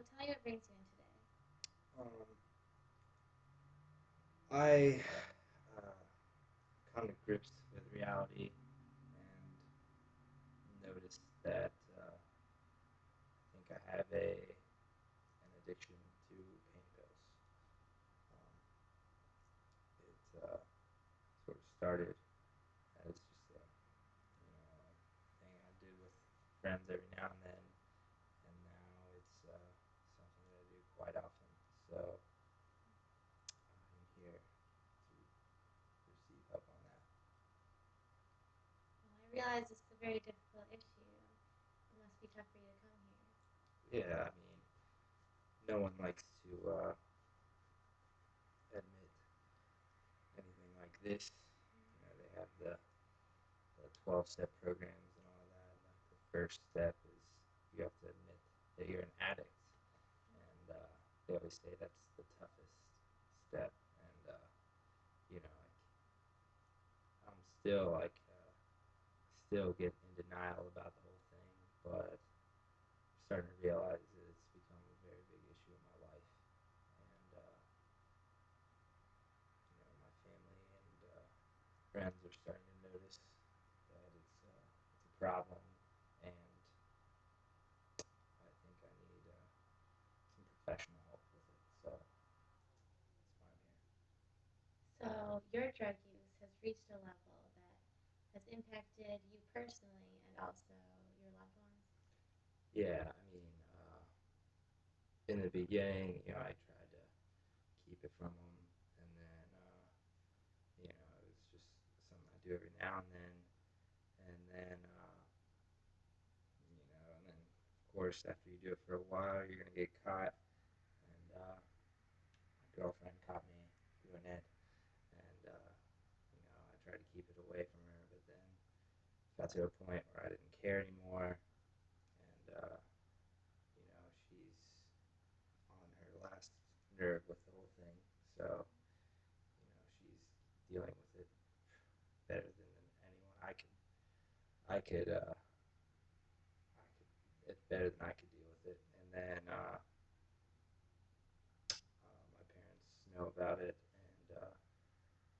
tell me what brings you in today. Um, I come to grips with reality and noticed that I think I have an addiction to pain pills. Um, it sort of started as just a thing I did with friends every now and then, and now it's something that I do quite often. So I'm here to receive help on that. Well, I realize this is a very difficult issue. It must be tough for you to come here. Yeah, I mean, no one likes to admit anything like this. They have the 12-step programs and all of that. And like the first step is you have to admit that you're an addict, and they always say that's the toughest step. And I'm still still get in denial about the whole thing, but I'm starting to realize that it's become a very big issue in my life, and my family and friends are starting to notice that it's a problem, and I think I need some professional help with it. So that's why I'm here. So, your drug use has reached a level that has impacted you personally and also your loved ones. Yeah, I mean, in the beginning, I tried to keep it from them, and then it was just something I do every now and then, and then of course after you do it for a while, you're gonna get caught, and my girlfriend caught me doing it, and I tried to keep it away from her, but then got to a point where I didn't care anymore, and she's on her last nerve with the whole thing, so she's dealing with it better than anyone. It's better than I could deal with it, and then my parents know about it, and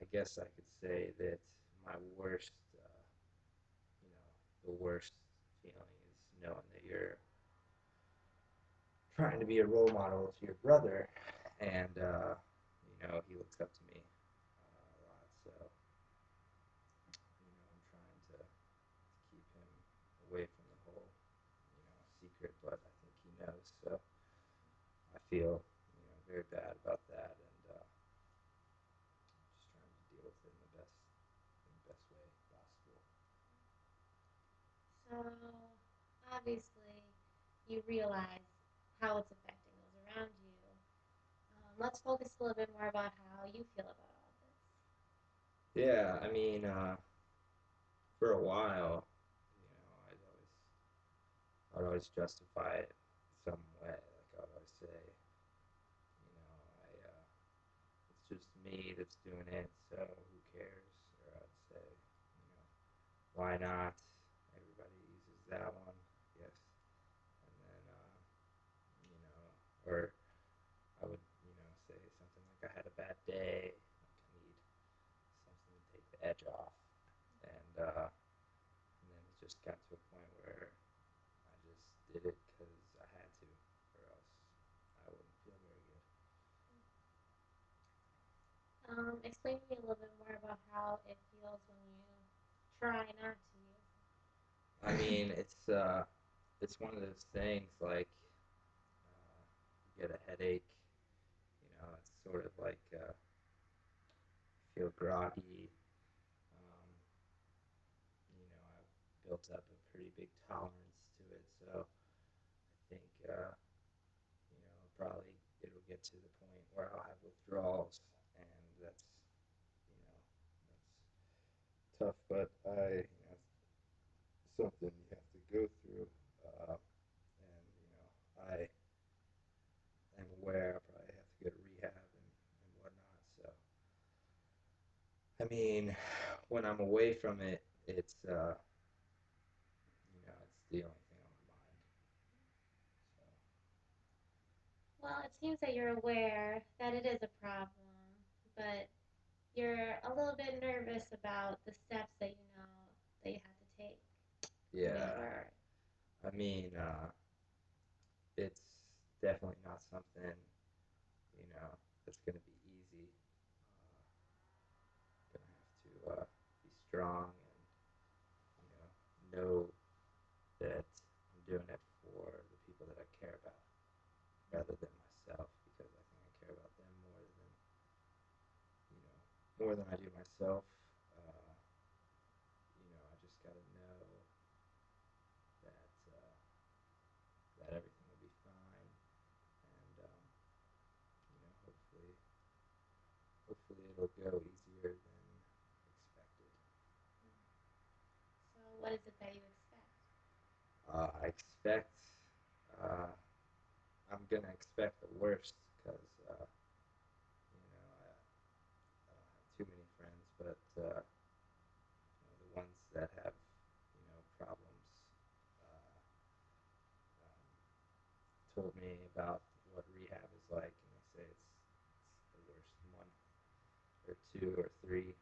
I guess I could say that my worst, the worst feeling is knowing that you're trying to be a role model to your brother, and he looks up to me a lot. So I'm trying to keep him away from the whole secret, but I think he knows. So I feel very bad about that, and just trying to deal with it in the best way possible. So, obviously, you realize how it's affecting those around you. Let's focus a little bit more about how you feel about all of this. Yeah, I mean, for a while, I'd always justify it some way. Like I'd always say, it's just me that's doing it, so who cares? Or I'd say, why not? Everybody uses that one, yes. And then, or I would, say something like I had a bad day, like I need something to take the edge off, and then it just got to a point where I just did it because I had to, or else I wouldn't feel very good. Explain to me a little bit more about how it feels when you try not to use I mean, it's one of those things like you get a headache, it's sort of like feel groggy. I've built up a pretty big tolerance to it, so I think probably it'll get to the point where I'll have withdrawals, and that's tough. But something you have to go through, and I am aware I probably have to go to rehab and whatnot. So I mean, when I'm away from it, it's the only thing on my mind. So Well, it seems that you're aware that it is a problem, but you're a little bit nervous about the steps that you know that you have to take moving Yeah, forward. I mean, it's definitely not something you know that's going to be easy. Gonna have to be strong and know that I'm doing it for the people that I care about rather than myself because I think I care about them you know, more than I do myself. Uh, I just got to know that that everything will be fine, and hopefully it'll go easier than expected. So, what is it that you expect? I expect uh, I'm gonna expect the worst because I don't have too many friends, but the ones that have problems uh, um, told me about what rehab is like, and they say it's the worst month or two or three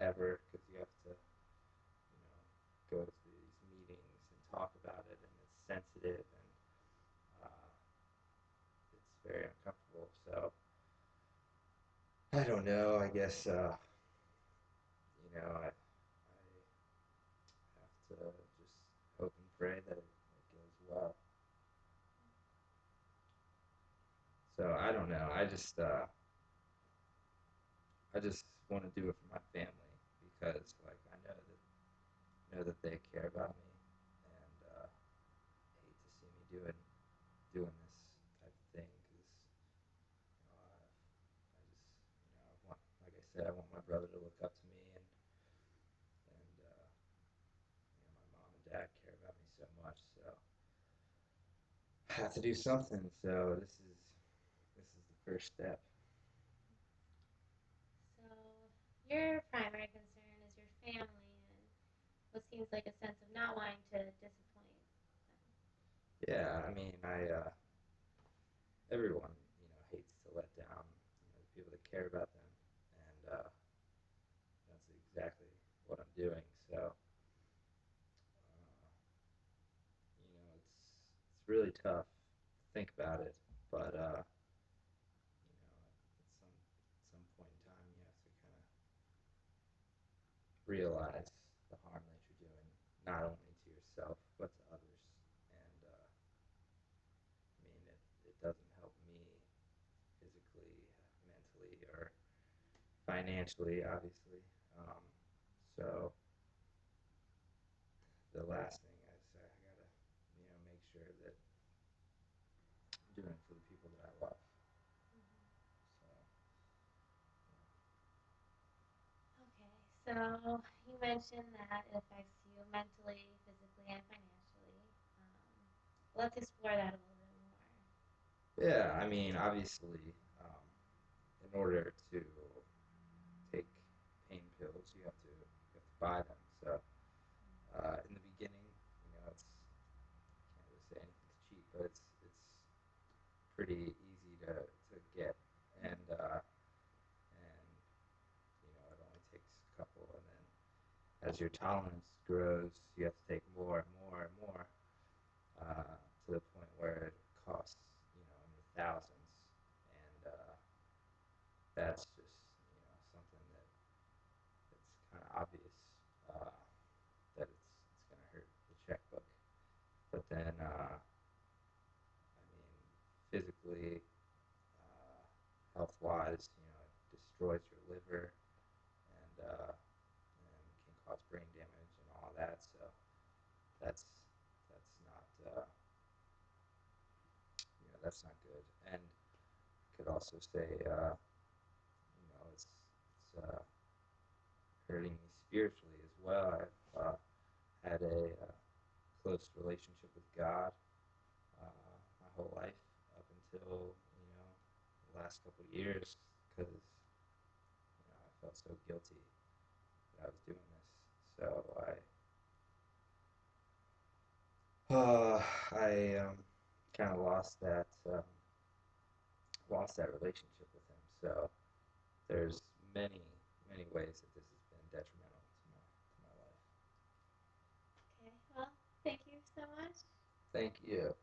ever because you have to go to these meetings and talk about it, and it's sensitive and uh, it's very uncomfortable. So I don't know. I guess I have to just hope and pray that it goes well. So I don't know. I just want to do it for my family because like I know that they care about me and hate to see me doing this type of thing because I want, like I said, I want my brother to look up to me and my mom and dad care about me so much, so I have to do something. So this is the first step. So, your primary concern is your family and what seems like a sense of not wanting to disappoint them. Yeah, I mean, everyone hates to let down the people that care about them, and that's exactly what I'm doing. So it's really tough to think about it, but at some point in time, you have to kind of realize the harm that you're doing, not only to yourself but to others. And I mean, it doesn't help me physically, mentally, or financially, obviously. Um, so the last thing is I gotta, make sure that I'm doing it for the people that I love. Mm-hmm. So Okay, so you mentioned that it affects you mentally, physically, and financially. Let's explore that a little bit more. yeah, I mean, obviously, in order to take pain pills, you have to buy them. So in the beginning, it's can't really say anything's cheap, but it's pretty easy to get, and it only takes a couple, and then as your tolerance grows, you have to take more and more and more to the point where it costs in the thousands, and that's just something that's kind of obvious uh, that it's going to hurt the checkbook. But then, I mean, physically, health-wise, it destroys your liver and can cause brain damage and all that. So that's that's not good. And I could also say, it's hurting me spiritually as well. I've had a close relationship with God my whole life up until the last couple of years because I felt so guilty that I was doing this. So I kind of lost that relationship with him. So there's many many ways that this has been detrimental to my life. Okay, well, thank you so much. Thank you.